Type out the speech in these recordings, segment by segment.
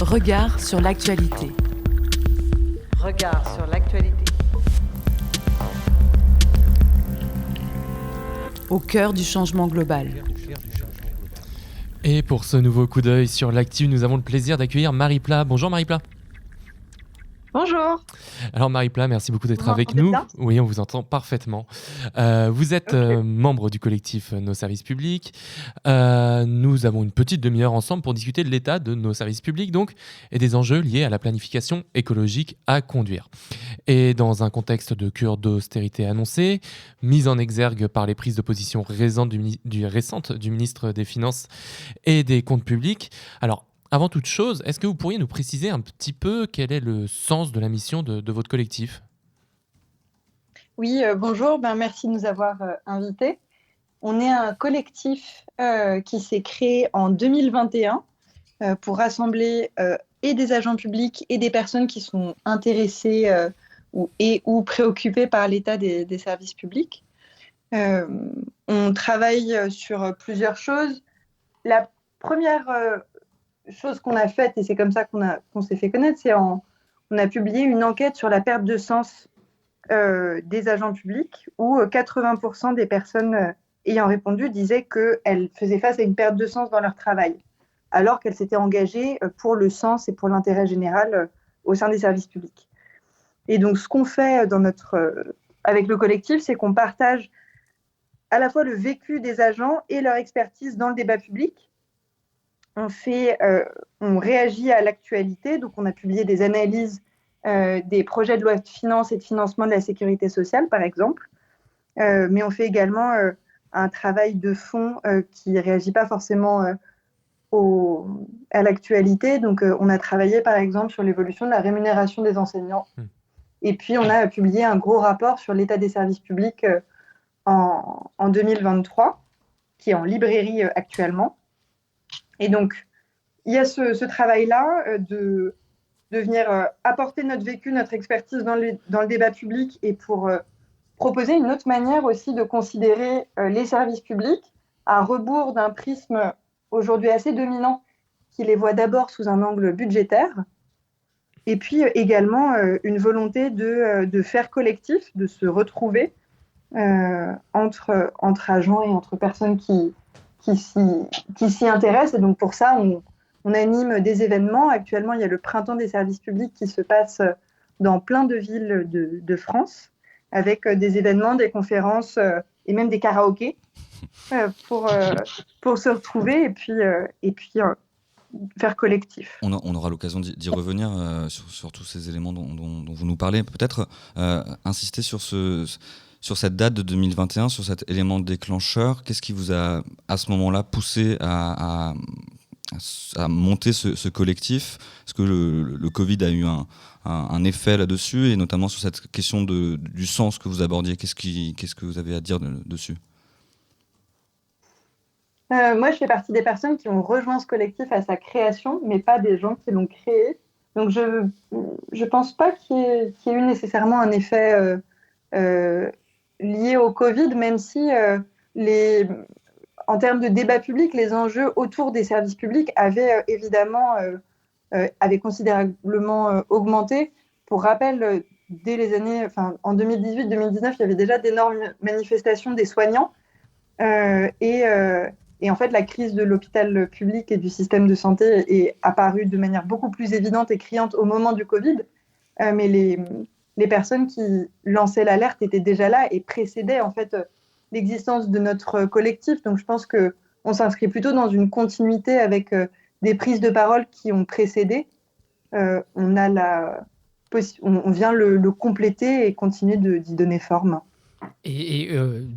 Regard sur l'actualité. Regard sur l'actualité. Au cœur du changement global. Et pour ce nouveau coup d'œil sur l'actu, nous avons le plaisir d'accueillir Marie Plat. Bonjour Marie Plat. Bonjour. Alors Marie Plat, merci beaucoup d'être Vous avec m'entendez nous. bien ? Oui, on vous entend parfaitement. Vous êtes membre du collectif Nos Services Publics. Nous avons une petite demi-heure ensemble pour discuter de l'état de nos services publics donc, et des enjeux liés à la planification écologique à conduire. Et dans un contexte de cure d'austérité annoncée, mise en exergue par les prises de position récentes du ministre des Finances et des Comptes publics. Alors, avant toute chose, est-ce que vous pourriez nous préciser un petit peu quel est le sens de la mission de votre collectif ? Oui, bonjour, merci de nous avoir invités. On est un collectif qui s'est créé en 2021 pour rassembler et des agents publics et des personnes qui sont intéressées ou préoccupées par l'état des services publics. On travaille sur plusieurs choses. La première chose qu'on a faite, et c'est comme ça qu'on s'est fait connaître, on a publié une enquête sur la perte de sens des agents publics où 80% des personnes ayant répondu disaient qu'elles faisaient face à une perte de sens dans leur travail, alors qu'elles s'étaient engagées pour le sens et pour l'intérêt général au sein des services publics. Et donc, ce qu'on fait avec le collectif, c'est qu'on partage à la fois le vécu des agents et leur expertise dans le débat public. On réagit à l'actualité, donc on a publié des analyses des projets de loi de finances et de financement de la sécurité sociale, par exemple, mais on fait également un travail de fond qui ne réagit pas forcément à l'actualité. Donc on a travaillé, par exemple, sur l'évolution de la rémunération des enseignants, et puis on a publié un gros rapport sur l'état des services publics en 2023, qui est en librairie actuellement. Et donc, il y a ce travail-là de venir apporter notre vécu, notre expertise dans le débat public et pour proposer une autre manière aussi de considérer les services publics à rebours d'un prisme aujourd'hui assez dominant qui les voit d'abord sous un angle budgétaire, et puis également une volonté de faire collectif, de se retrouver entre agents et entre personnes qui s'y intéressent. Et donc pour ça, on anime des événements. Actuellement, il y a le Printemps des services publics qui se passe dans plein de villes de France, avec des événements, des conférences et même des karaokés pour se retrouver et puis faire collectif. On aura l'occasion d'y revenir sur tous ces éléments dont vous nous parlez. Peut-être insister sur cette date de 2021, sur cet élément déclencheur. Qu'est-ce qui vous a, à ce moment-là, poussé à monter ce collectif ? Est-ce que le Covid a eu un effet là-dessus, et notamment sur cette question du sens que vous abordiez ? Qu'est-ce que vous avez à dire dessus ? Moi, je fais partie des personnes qui ont rejoint ce collectif à sa création, mais pas des gens qui l'ont créé. Donc, je ne pense pas qu'il y ait eu nécessairement un effet lié au Covid, même si en termes de débat public, les enjeux autour des services publics avaient évidemment considérablement augmenté. Pour rappel, dès les années, en 2018-2019, il y avait déjà d'énormes manifestations des soignants. Et en fait, la crise de l'hôpital public et du système de santé est apparue de manière beaucoup plus évidente et criante au moment du Covid. Mais les personnes qui lançaient l'alerte étaient déjà là et précédaient en fait l'existence de notre collectif. Donc je pense qu'on s'inscrit plutôt dans une continuité avec des prises de parole qui ont précédé. On vient le compléter et continuer d'y donner forme. Et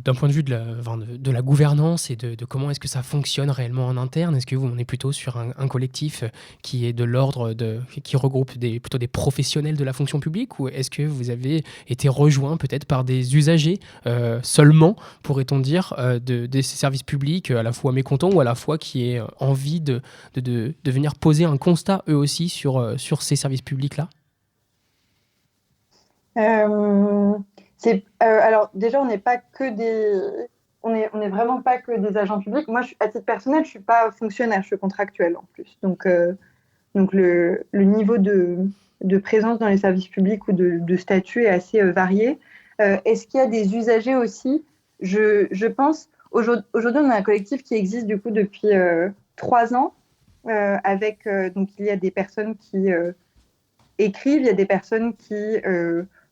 d'un point de vue de la gouvernance et de comment est-ce que ça fonctionne réellement en interne, est-ce que on est plutôt sur un collectif qui est de l'ordre qui regroupe plutôt des professionnels de la fonction publique, ou est-ce que vous avez été rejoint peut-être par des usagers seulement, pourrait-on dire, de ces services publics, à la fois mécontents ou à la fois qui aient envie de venir poser un constat eux aussi sur ces services publics-là ? Alors déjà, on n'est vraiment pas que des agents publics. Moi, à titre personnel, je suis pas fonctionnaire, je suis contractuelle en plus. Donc Donc le niveau de présence dans les services publics ou de statut est assez varié. Est-ce qu'il y a des usagers aussi? Je pense, aujourd'hui, on a un collectif qui existe du coup depuis 3 ans, donc il y a des personnes qui écrivent, il y a des personnes qui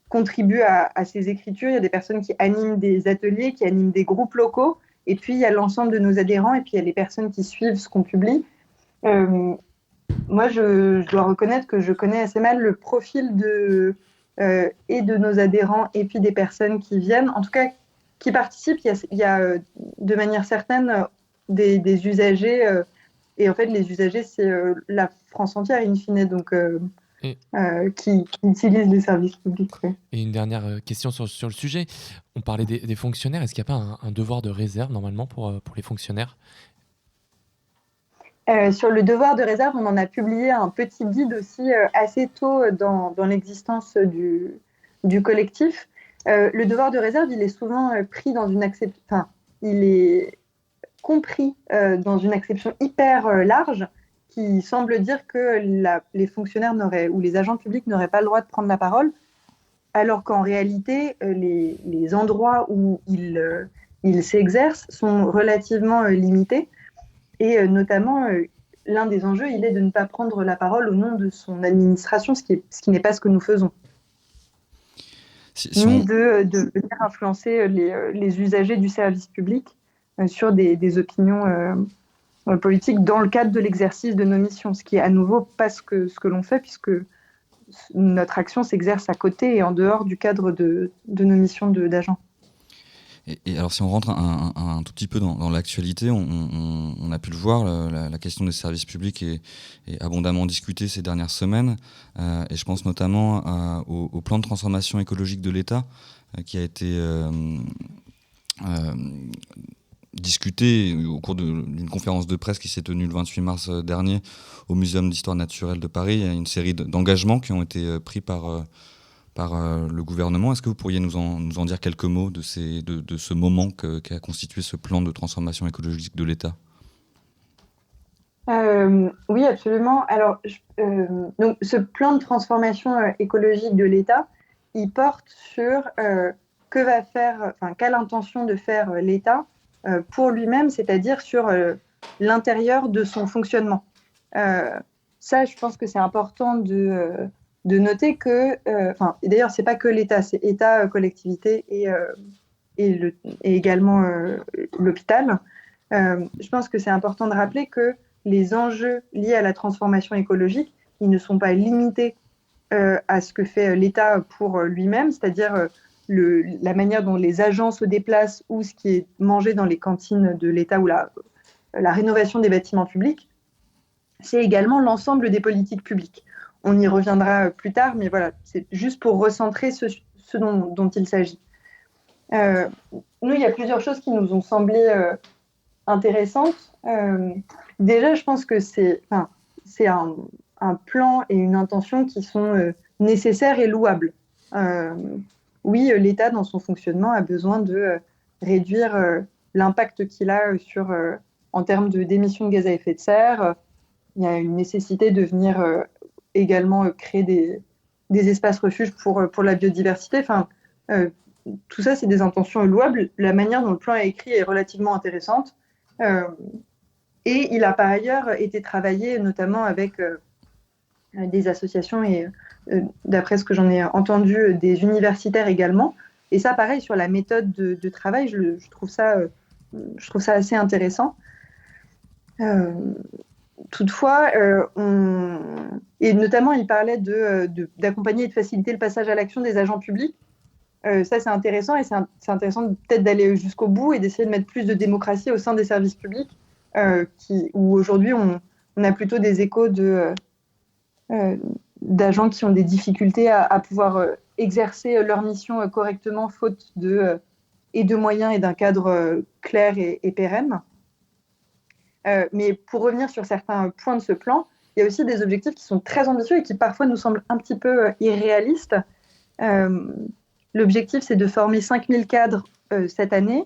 contribuent à ces écritures, il y a des personnes qui animent des ateliers, qui animent des groupes locaux, et puis il y a l'ensemble de nos adhérents, et puis il y a les personnes qui suivent ce qu'on publie. Moi, je dois reconnaître que je connais assez mal le profil et de nos adhérents, et puis des personnes qui viennent, en tout cas qui participent. Il y a de manière certaine des usagers, et en fait les usagers, c'est la France entière in fine, donc qui utilisent les services publics. Ouais. Et une dernière question sur le sujet. On parlait des fonctionnaires. Est-ce qu'il n'y a pas un devoir de réserve normalement pour les fonctionnaires? Sur le devoir de réserve, on en a publié un petit guide aussi assez tôt dans l'existence du collectif. Le devoir de réserve, il est souvent pris dans il est compris dans une acception hyper large qui semble dire que les fonctionnaires ou les agents publics n'auraient pas le droit de prendre la parole, alors qu'en réalité, les endroits où ils s'exercent sont relativement limités. Et notamment, l'un des enjeux, il est de ne pas prendre la parole au nom de son administration, ce qui n'est pas ce que nous faisons. Ni de venir influencer les usagers du service public sur des opinions politiques dans le cadre de l'exercice de nos missions, ce qui est à nouveau pas ce que l'on fait, puisque notre action s'exerce à côté et en dehors du cadre de nos missions d'agents. Et alors, si on rentre un tout petit peu dans l'actualité, on a pu le voir, la question des services publics est abondamment discutée ces dernières semaines. Et je pense notamment au plan de transformation écologique de l'État qui a été discuté au cours d'une conférence de presse qui s'est tenue le 28 mars dernier au Muséum d'histoire naturelle de Paris. Il y a une série d'engagements qui ont été pris par le gouvernement. Est-ce que vous pourriez nous en dire quelques mots de ce moment qu'a constitué ce plan de transformation écologique de l'État? Oui, absolument. Alors, donc, ce plan de transformation écologique de l'État, il porte sur quelle intention de faire l'État pour lui-même, c'est-à-dire sur l'intérieur de son fonctionnement. Ça, je pense que c'est important de noter que, et d'ailleurs, c'est pas que l'État, c'est État, collectivité et également l'hôpital. Je pense que c'est important de rappeler que les enjeux liés à la transformation écologique, ils ne sont pas limités à ce que fait l'État pour lui-même, c'est-à-dire la manière dont les agents se déplacent ou ce qui est mangé dans les cantines de l'État ou la rénovation des bâtiments publics. C'est également l'ensemble des politiques publiques. On y reviendra plus tard, mais voilà, c'est juste pour recentrer ce dont il s'agit. Nous, il y a plusieurs choses qui nous ont semblé intéressantes. Déjà, je pense que c'est un plan et une intention qui sont nécessaires et louables. Oui, l'État, dans son fonctionnement, a besoin de réduire l'impact qu'il a en termes d'émissions de gaz à effet de serre. Il y a une nécessité de venir également créer des espaces refuges pour la biodiversité. Tout ça, c'est des intentions louables. La manière dont le plan est écrit est relativement intéressante. Et il a par ailleurs été travaillé notamment avec des associations et, d'après ce que j'en ai entendu, des universitaires également. Et ça, pareil, sur la méthode de travail, je trouve ça assez intéressant. Toutefois, et notamment, il parlait d'accompagner et de faciliter le passage à l'action des agents publics. Ça, c'est intéressant, et c'est intéressant peut-être d'aller jusqu'au bout et d'essayer de mettre plus de démocratie au sein des services publics, où aujourd'hui, on a plutôt des échos d'agents qui ont des difficultés à pouvoir exercer leur mission correctement, faute et de moyens et d'un cadre clair et pérenne. Mais pour revenir sur certains points de ce plan, il y a aussi des objectifs qui sont très ambitieux et qui parfois nous semblent un petit peu irréalistes. L'objectif, c'est de former 5000 cadres cette année.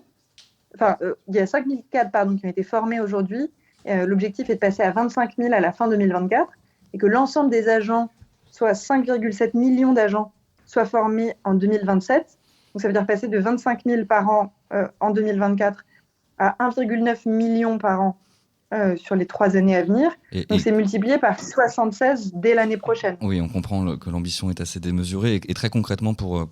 Il y a 5000 cadres qui ont été formés aujourd'hui. L'objectif est de passer à 25 000 à la fin 2024. et que l'ensemble des agents, soit 5,7 millions d'agents, soient formés en 2027. Donc ça veut dire passer de 25 000 par an en 2024 à 1,9 million par an sur les 3 années à venir. Donc c'est multiplié par 76 dès l'année prochaine. Oui, on comprend que l'ambition est assez démesurée. Et très concrètement, pour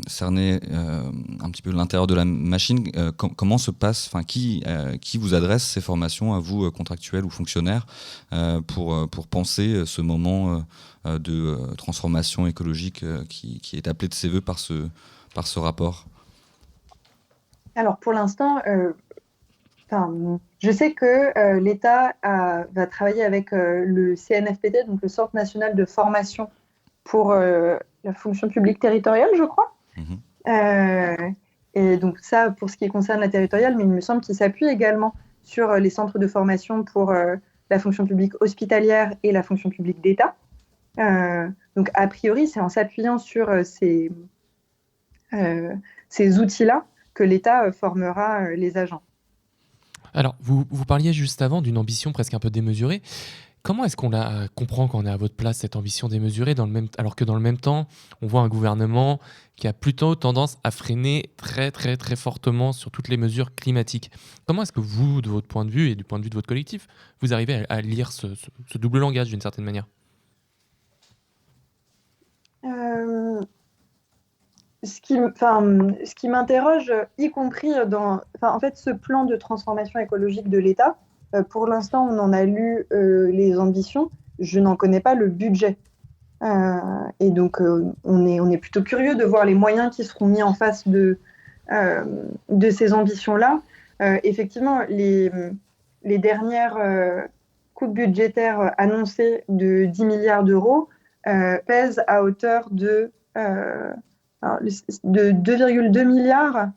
cerner un petit peu l'intérieur de la machine, comment se passe, qui vous adresse ces formations, à vous, contractuels ou fonctionnaires, pour penser ce moment de transformation écologique qui est appelé de ses voeux par ce rapport? Alors pour l'instant, je sais que l'État va travailler avec le CNFPT, donc le Centre national de formation pour la fonction publique territoriale, je crois. Et donc ça, pour ce qui concerne la territoriale, mais il me semble qu'il s'appuie également sur les centres de formation pour la fonction publique hospitalière et la fonction publique d'État. Donc a priori, c'est en s'appuyant sur ces outils-là que l'État formera les agents. Alors, vous parliez juste avant d'une ambition presque un peu démesurée. Comment est-ce qu'on la comprend quand on est à votre place, cette ambition démesurée, alors que dans le même temps, on voit un gouvernement qui a plutôt tendance à freiner très, très, très fortement sur toutes les mesures climatiques? Comment est-ce que vous, de votre point de vue et du point de vue de votre collectif, vous arrivez à lire ce double langage d'une certaine manière? Ce qui m'interroge, y compris en fait, ce plan de transformation écologique de l'État, pour l'instant, on en a lu les ambitions, je n'en connais pas le budget. Et donc, on est plutôt curieux de voir les moyens qui seront mis en face de ces ambitions-là. Effectivement, les dernières coupes budgétaires annoncées de 10 milliards d'euros pèsent à hauteur de 2,2 milliards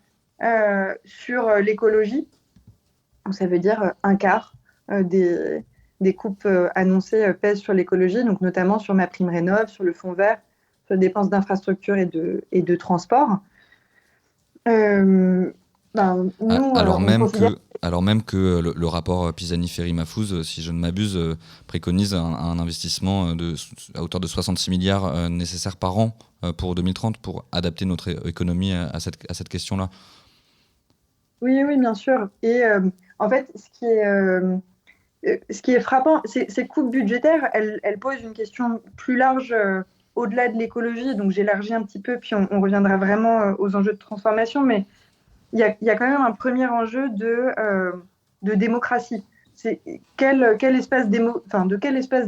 sur l'écologie. Donc, ça veut dire un quart des coupes annoncées pèsent sur l'écologie, donc notamment sur MaPrimeRénov', sur le fonds vert, sur les dépenses d'infrastructure et de transport. Alors même que le rapport Pisani-Ferry-Maffouz, si je ne m'abuse, préconise un investissement à hauteur de 66 milliards nécessaires par an pour 2030 pour adapter notre économie à cette question-là. Oui, bien sûr. Et en fait, ce qui est frappant, ces coupes budgétaires, elles posent une question plus large au-delà de l'écologie. Donc j'élargis un petit peu, puis on reviendra vraiment aux enjeux de transformation. Mais il y a quand même un premier enjeu de démocratie. C'est de quel espace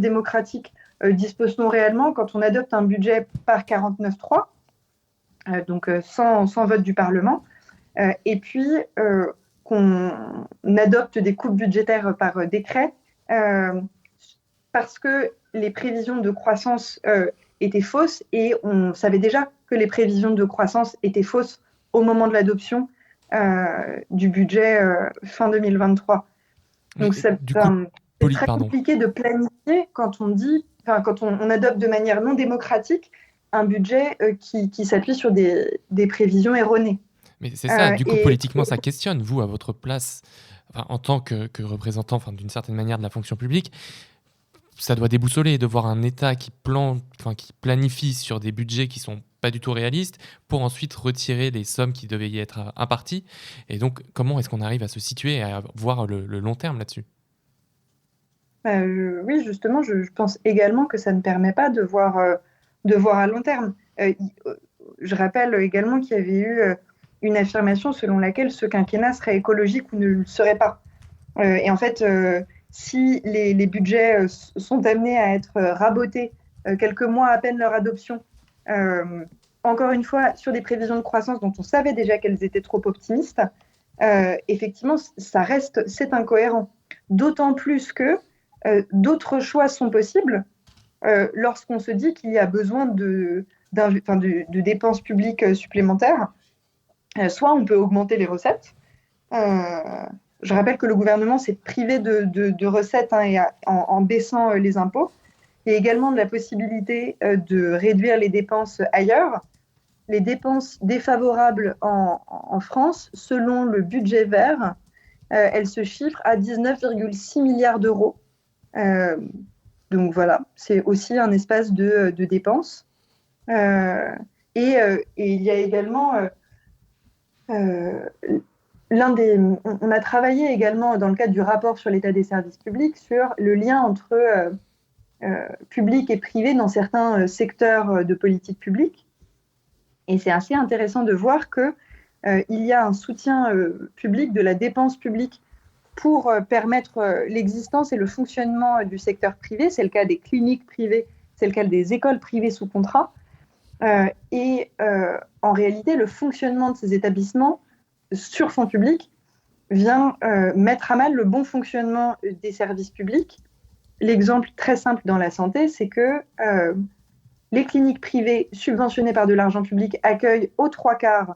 démocratique dispose-t-on réellement quand on adopte un budget par 49.3, donc sans vote du Parlement, et puis qu'on adopte des coupes budgétaires par décret parce que les prévisions de croissance étaient fausses, et on savait déjà que les prévisions de croissance étaient fausses au moment de l'adoption du budget fin 2023. Donc c'est très compliqué de planifier quand on adopte de manière non démocratique un budget qui s'appuie sur des prévisions erronées. Mais c'est ça, du coup, politiquement, ça questionne, vous, à votre place, en tant que représentant, d'une certaine manière, de la fonction publique. Ça doit déboussoler de voir un État qui planifie sur des budgets qui ne sont pas du tout réalistes pour ensuite retirer les sommes qui devaient y être imparties. Et donc, comment est-ce qu'on arrive à se situer et à voir le long terme là-dessus? Oui, justement, je pense également que ça ne permet pas de voir à long terme. Je rappelle également qu'il y avait eu une affirmation selon laquelle ce quinquennat serait écologique ou ne le serait pas. Et en fait, si les budgets sont amenés à être rabotés quelques mois à peine leur adoption, encore une fois, sur des prévisions de croissance dont on savait déjà qu'elles étaient trop optimistes, effectivement, c'est incohérent. D'autant plus que d'autres choix sont possibles lorsqu'on se dit qu'il y a besoin de dépenses publiques supplémentaires. Soit on peut augmenter les recettes. Je rappelle que le gouvernement s'est privé de recettes en baissant les impôts. Il y a également de la possibilité de réduire les dépenses ailleurs. Les dépenses défavorables en France, selon le budget vert, elles se chiffrent à 19,6 milliards d'euros. Donc voilà, c'est aussi un espace de dépenses. Et il y a également on a travaillé également dans le cadre du rapport sur l'état des services publics sur le lien entre public et privé dans certains secteurs de politique publique. Et c'est assez intéressant de voir qu'il y a un soutien public de la dépense publique pour permettre l'existence et le fonctionnement du secteur privé. C'est le cas des cliniques privées, c'est le cas des écoles privées sous contrat. En réalité, le fonctionnement de ces établissements sur fonds publics vient mettre à mal le bon fonctionnement des services publics. L'exemple très simple dans la santé, c'est que les cliniques privées subventionnées par de l'argent public accueillent aux 3/4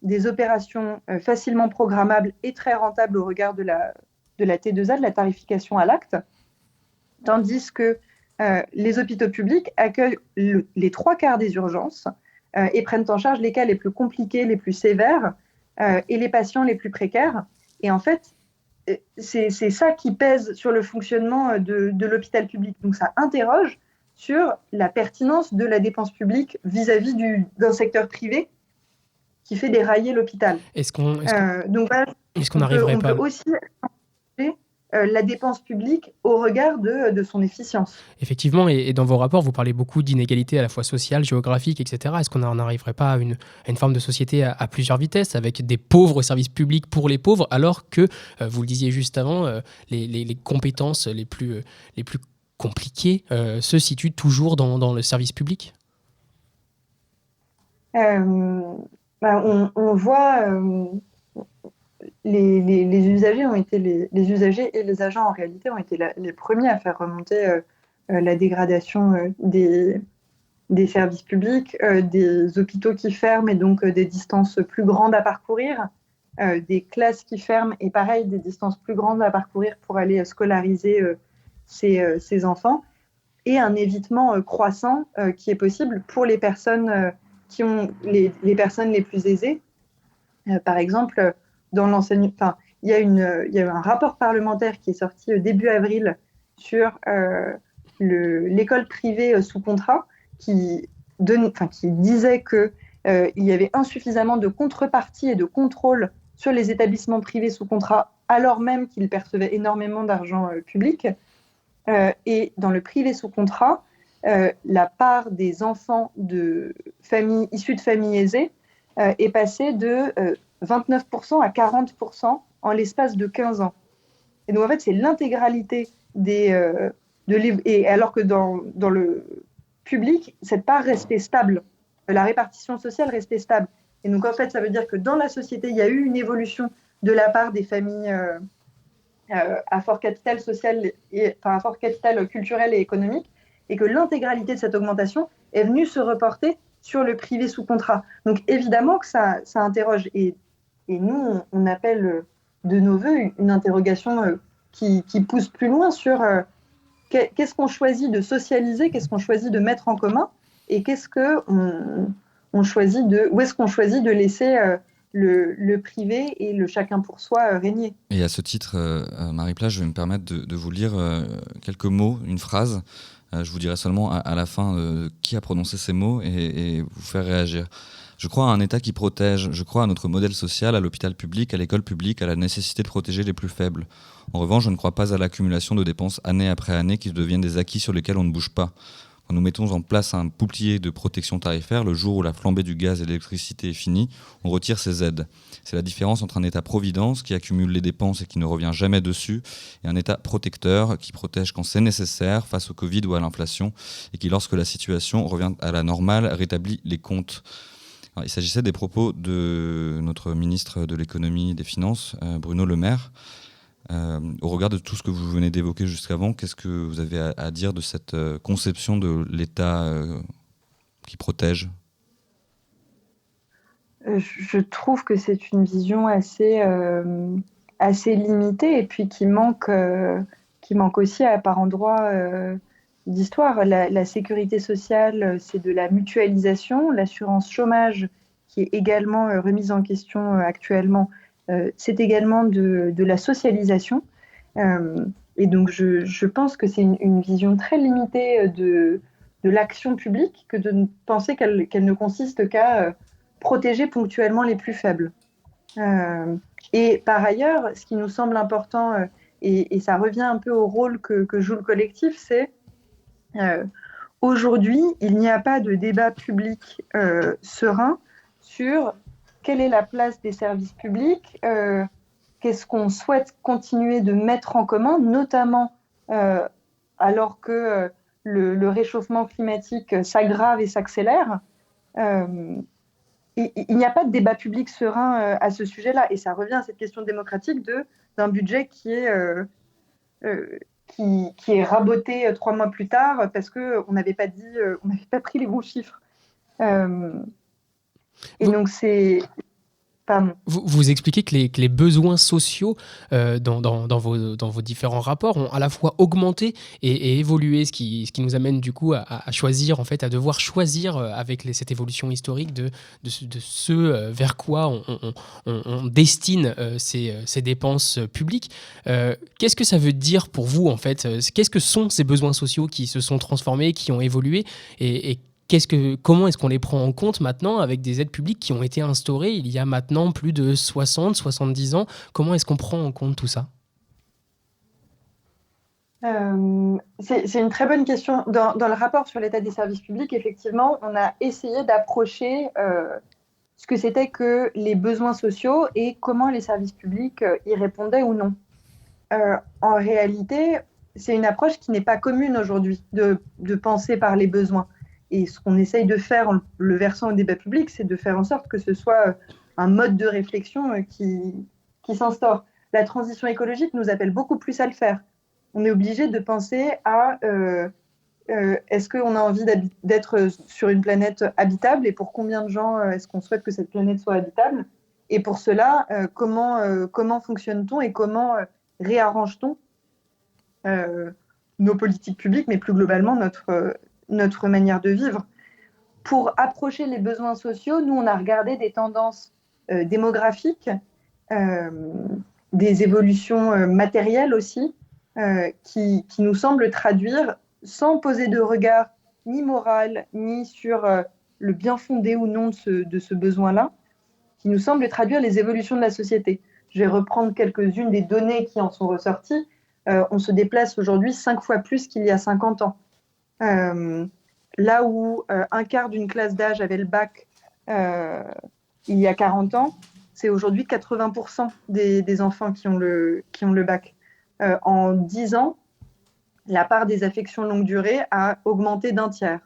des opérations facilement programmables et très rentables au regard de la T2A, de la tarification à l'acte, tandis que les hôpitaux publics accueillent les 3/4 des urgences et prennent en charge les cas les plus compliqués, les plus sévères et les patients les plus précaires. Et en fait, c'est ça qui pèse sur le fonctionnement de l'hôpital public. Donc ça interroge sur la pertinence de la dépense publique vis-à-vis d'un secteur privé qui fait dérailler l'hôpital. Est-ce qu'on n'arriverait pas... On peut aussi la dépense publique au regard de son efficience. Effectivement, et dans vos rapports, vous parlez beaucoup d'inégalités à la fois sociales, géographiques, etc. Est-ce qu'on n'arriverait pas à une forme de société à plusieurs vitesses, avec des pauvres services publics pour les pauvres, alors que, vous le disiez juste avant, les compétences les plus compliquées se situent toujours dans le service public ? On voit... Les usagers les usagers et les agents en réalité ont été les premiers à faire remonter la dégradation des services publics, des hôpitaux qui ferment et donc des distances plus grandes à parcourir, des classes qui ferment et pareil des distances plus grandes à parcourir pour aller scolariser ces enfants, et un évitement croissant qui est possible pour les personnes qui ont les personnes les plus aisées. Par exemple, dans l'enseignement, il y a eu un rapport parlementaire qui est sorti début avril sur l'école privée sous contrat qui disait qu'il y avait insuffisamment de contrepartie et de contrôle sur les établissements privés sous contrat alors même qu'ils percevaient énormément d'argent public. Et dans le privé sous contrat, la part des enfants issus de familles aisées est passée de 29% à 40% en l'espace de 15 ans. Et donc, en fait, c'est l'intégralité et alors que dans le public, cette part restait stable. La répartition sociale restait stable. Et donc, en fait, ça veut dire que dans la société, il y a eu une évolution de la part des familles à fort capital social, à fort capital culturel et économique, et que l'intégralité de cette augmentation est venue se reporter sur le privé sous contrat. Donc, évidemment que ça interroge. Et nous, on appelle de nos voeux une interrogation qui pousse plus loin sur qu'est-ce qu'on choisit de socialiser, qu'est-ce qu'on choisit de mettre en commun, et où est-ce qu'on choisit de laisser le privé et le chacun pour soi régner. Et à ce titre, Marie-Plage, je vais me permettre de vous lire quelques mots, une phrase. Je vous dirai seulement à la fin qui a prononcé ces mots et vous faire réagir. Je crois à un État qui protège, je crois à notre modèle social, à l'hôpital public, à l'école publique, à la nécessité de protéger les plus faibles. En revanche, je ne crois pas à l'accumulation de dépenses année après année qui deviennent des acquis sur lesquels on ne bouge pas. Quand nous mettons en place un bouclier de protection tarifaire, le jour où la flambée du gaz et de l'électricité est finie, on retire ces aides. C'est la différence entre un État-providence qui accumule les dépenses et qui ne revient jamais dessus, et un État protecteur qui protège quand c'est nécessaire face au Covid ou à l'inflation, et qui, lorsque la situation revient à la normale, rétablit les comptes. Alors, il s'agissait des propos de notre ministre de l'économie et des finances, Bruno Le Maire. Au regard de tout ce que vous venez d'évoquer jusqu'avant, qu'est-ce que vous avez à dire de cette conception de l'État qui protège ? Je trouve que c'est une vision assez limitée et puis qui manque aussi par endroits d'histoire. La sécurité sociale, c'est de la mutualisation. L'assurance chômage, qui est également remise en question actuellement, c'est également de la socialisation. Et donc, je pense que c'est une vision très limitée de l'action publique que de penser qu'elle ne consiste qu'à protéger ponctuellement les plus faibles. Et par ailleurs, ce qui nous semble important, et ça revient un peu au rôle que joue le collectif, c'est aujourd'hui, il n'y a pas de débat public serein sur quelle est la place des services publics, qu'est-ce qu'on souhaite continuer de mettre en commun, notamment alors que le réchauffement climatique s'aggrave et s'accélère. Il n'y a pas de débat public serein à ce sujet-là. Et ça revient à cette question démocratique d'un budget qui est raboté 3 mois plus tard parce qu'on n'avait pas pris les bons chiffres. Donc c'est... Pardon. Vous expliquez que les besoins sociaux dans vos différents rapports ont à la fois augmenté et évolué, ce qui nous amène du coup à choisir, en fait, à devoir choisir avec cette évolution historique de ce vers quoi on destine ces dépenses publiques. Qu'est-ce que ça veut dire pour vous, en fait? Qu'est-ce que sont ces besoins sociaux qui se sont transformés, qui ont évolué et comment est-ce qu'on les prend en compte maintenant avec des aides publiques qui ont été instaurées il y a maintenant plus de 70 ans? Comment est-ce qu'on prend en compte tout ça? C'est une très bonne question. Dans le rapport sur l'état des services publics, effectivement, on a essayé d'approcher ce que c'était que les besoins sociaux et comment les services publics y répondaient ou non. En réalité, c'est une approche qui n'est pas commune aujourd'hui de penser par les besoins. Et ce qu'on essaye de faire en le versant au débat public, c'est de faire en sorte que ce soit un mode de réflexion qui s'instaure. La transition écologique nous appelle beaucoup plus à le faire. On est obligé de penser à est-ce qu'on a envie d'être sur une planète habitable et pour combien de gens est-ce qu'on souhaite que cette planète soit habitable? Et pour cela, comment fonctionne-t-on et comment réarrange-t-on nos politiques publiques, mais plus globalement notre manière de vivre. Pour approcher les besoins sociaux, nous, on a regardé des tendances démographiques, des évolutions matérielles aussi, qui nous semblent traduire, sans poser de regard ni moral, ni sur le bien fondé ou non de ce besoin-là, qui nous semblent traduire les évolutions de la société. Je vais reprendre quelques-unes des données qui en sont ressorties. On se déplace aujourd'hui 5 fois plus qu'il y a 50 ans. Là où un quart d'une classe d'âge avait le bac il y a 40 ans, c'est aujourd'hui 80% des enfants qui ont le bac. En 10 ans, la part des affections longue durée a augmenté d'un tiers.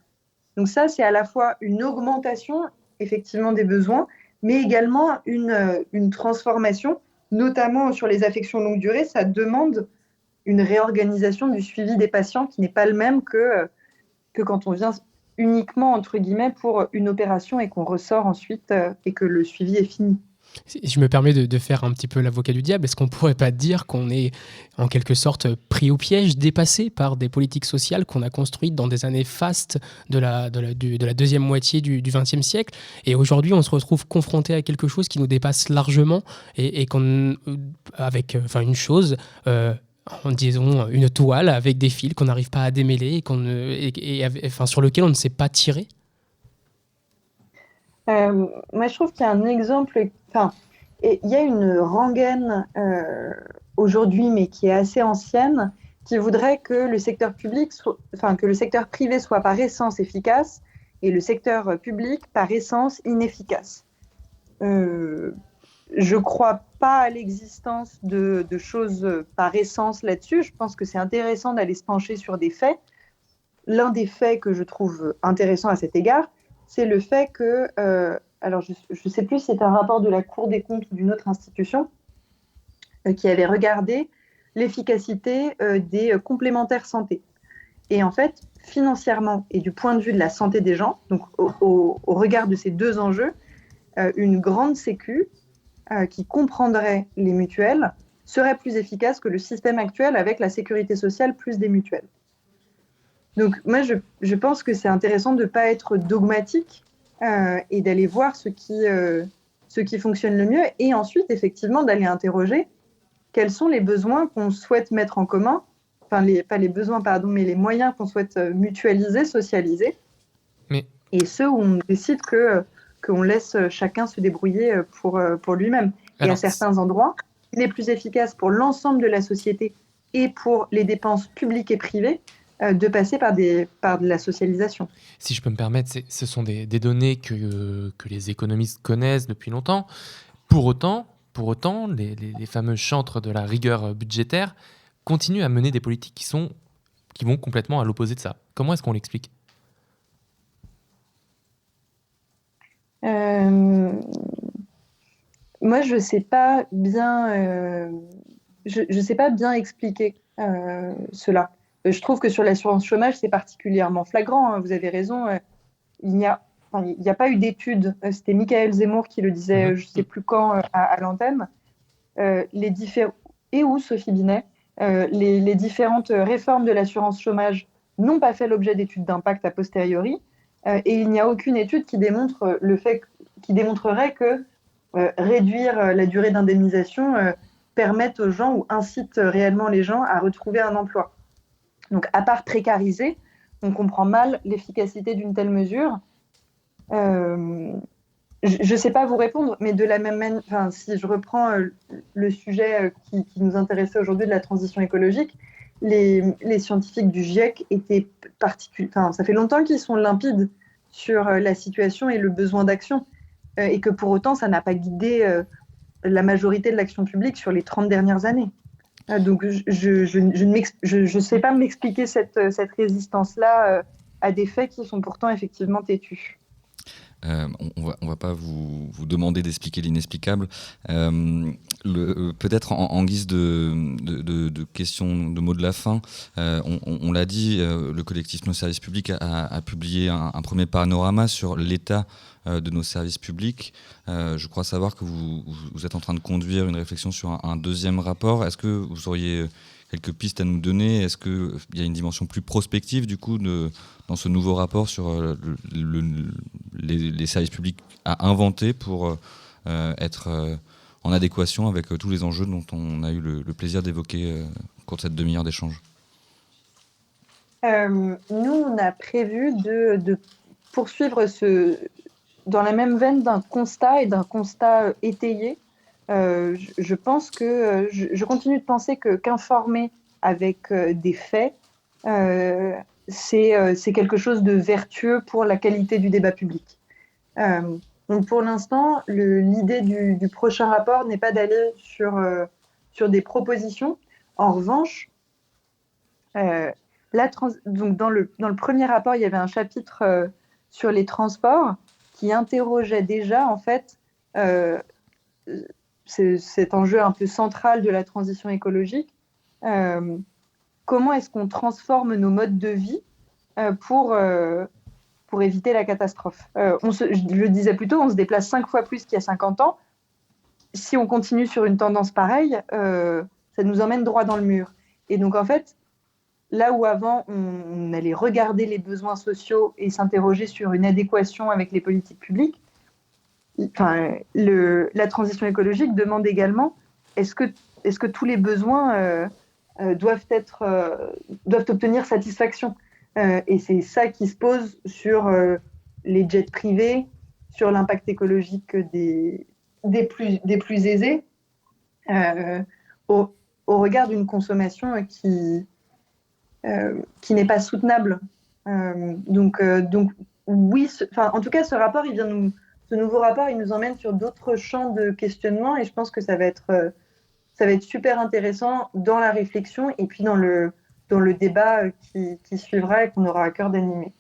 Donc ça, c'est à la fois une augmentation effectivement des besoins, mais également une transformation, notamment sur les affections longue durée. Ça demande une réorganisation du suivi des patients qui n'est pas le même que quand on vient uniquement, entre guillemets, pour une opération et qu'on ressort ensuite et que le suivi est fini. Je me permets de faire un petit peu l'avocat du diable. Est-ce qu'on ne pourrait pas dire qu'on est en quelque sorte pris au piège, dépassé par des politiques sociales qu'on a construites dans des années fastes de la deuxième moitié du XXe siècle, et aujourd'hui on se retrouve confronté à quelque chose qui nous dépasse largement et avec une chose... disons une toile avec des fils qu'on n'arrive pas à démêler et sur lequel on ne sait pas tirer? Moi, je trouve qu'il y a un exemple. Il y a une rengaine aujourd'hui, mais qui est assez ancienne, qui voudrait que le secteur privé soit par essence efficace et le secteur public par essence inefficace. Je ne crois pas à l'existence de choses par essence là-dessus. Je pense que c'est intéressant d'aller se pencher sur des faits. L'un des faits que je trouve intéressant à cet égard, c'est le fait que, alors je ne sais plus si c'est un rapport de la Cour des comptes ou d'une autre institution, qui avait regardé l'efficacité des complémentaires santé. Et en fait, financièrement et du point de vue de la santé des gens, donc au regard de ces deux enjeux, une grande sécu qui comprendrait les mutuelles serait plus efficace que le système actuel avec la sécurité sociale plus des mutuelles. Donc moi, je pense que c'est intéressant de ne pas être dogmatique et d'aller voir ce qui fonctionne le mieux et ensuite, effectivement, d'aller interroger quels sont les besoins qu'on souhaite mettre en commun pas les besoins, pardon, mais les moyens qu'on souhaite mutualiser, socialiser, Mais- et ceux où on décide qu'on laisse chacun se débrouiller pour lui-même. Et à Alors, certains endroits, il est plus efficace pour l'ensemble de la société et pour les dépenses publiques et privées de passer par de la socialisation. Si je peux me permettre, ce sont des données que les économistes connaissent depuis longtemps. Pour autant, les fameux chantres de la rigueur budgétaire continuent à mener des politiques qui vont complètement à l'opposé de ça. Comment est-ce qu'on l'explique ? Moi, je sais pas bien, je sais pas bien expliquer cela. Je trouve que sur l'assurance chômage, c'est particulièrement flagrant, hein, vous avez raison. Il n'y a pas eu d'études. C'était Michael Zemmour qui le disait, je ne sais plus quand, à l'antenne. Et où Sophie Binet, les différentes réformes de l'assurance chômage n'ont pas fait l'objet d'études d'impact a posteriori. Et il n'y a aucune étude qui démontrerait que réduire la durée d'indemnisation permette aux gens ou incite réellement les gens à retrouver un emploi. Donc, à part précariser, on comprend mal l'efficacité d'une telle mesure. Je ne sais pas vous répondre, mais de la même manière, si je reprends le sujet qui nous intéressait aujourd'hui de la transition écologique, les scientifiques du GIEC étaient ça fait longtemps qu'ils sont limpides sur la situation et le besoin d'action, et que pour autant, ça n'a pas guidé la majorité de l'action publique sur les 30 dernières années. Donc, je ne sais pas m'expliquer cette résistance-là à des faits qui sont pourtant effectivement têtus. On va pas vous demander d'expliquer l'inexplicable. Peut-être en guise de question, de mot de la fin, on l'a dit, le collectif Nos Services Publics a publié un premier panorama sur l'état de nos services publics. Je crois savoir que vous êtes en train de conduire une réflexion sur un deuxième rapport. Est-ce que vous auriez quelques pistes à nous donner ? Est-ce qu'il y a une dimension plus prospective du coup dans ce nouveau rapport sur les services publics à inventer pour être en adéquation avec tous les enjeux dont on a eu le plaisir d'évoquer au cours de cette demi-heure d'échange ? Nous, on a prévu de poursuivre dans la même veine d'un constat et d'un constat étayé. Je pense que je continue de penser qu'informer avec des faits, c'est quelque chose de vertueux pour la qualité du débat public. Donc pour l'instant, l'idée du prochain rapport n'est pas d'aller sur des propositions. En revanche, donc dans le premier rapport, il y avait un chapitre sur les transports qui interrogeait déjà en fait cet enjeu un peu central de la transition écologique. Comment est-ce qu'on transforme nos modes de vie pour éviter la catastrophe. Je le disais plus tôt, on se déplace 5 fois plus qu'il y a 50 ans. Si on continue sur une tendance pareille, ça nous emmène droit dans le mur. Et donc, en fait, là où avant, on allait regarder les besoins sociaux et s'interroger sur une adéquation avec les politiques publiques, la transition écologique demande également est-ce que tous les besoins doivent obtenir satisfaction. Et c'est ça qui se pose sur les jets privés, sur l'impact écologique des plus aisés, au regard d'une consommation qui n'est pas soutenable. Donc oui, en tout cas, ce nouveau rapport, il nous emmène sur d'autres champs de questionnement, et je pense que ça va être super intéressant dans la réflexion et puis dans le débat qui suivra et qu'on aura à cœur d'animer.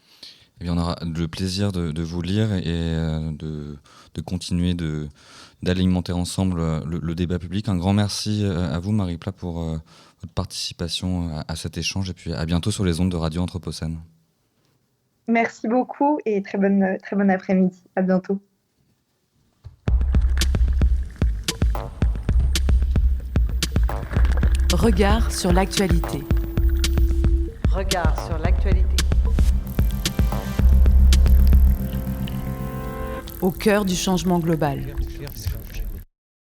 Eh bien, on aura le plaisir de vous lire et de continuer d'alimenter ensemble le débat public. Un grand merci à vous, Marie Plat, pour votre participation à cet échange, et puis à bientôt sur les ondes de Radio Anthropocène. Merci beaucoup et très bon après-midi. À bientôt. Regard sur l'actualité. Regard sur l'actualité. Au cœur du changement global.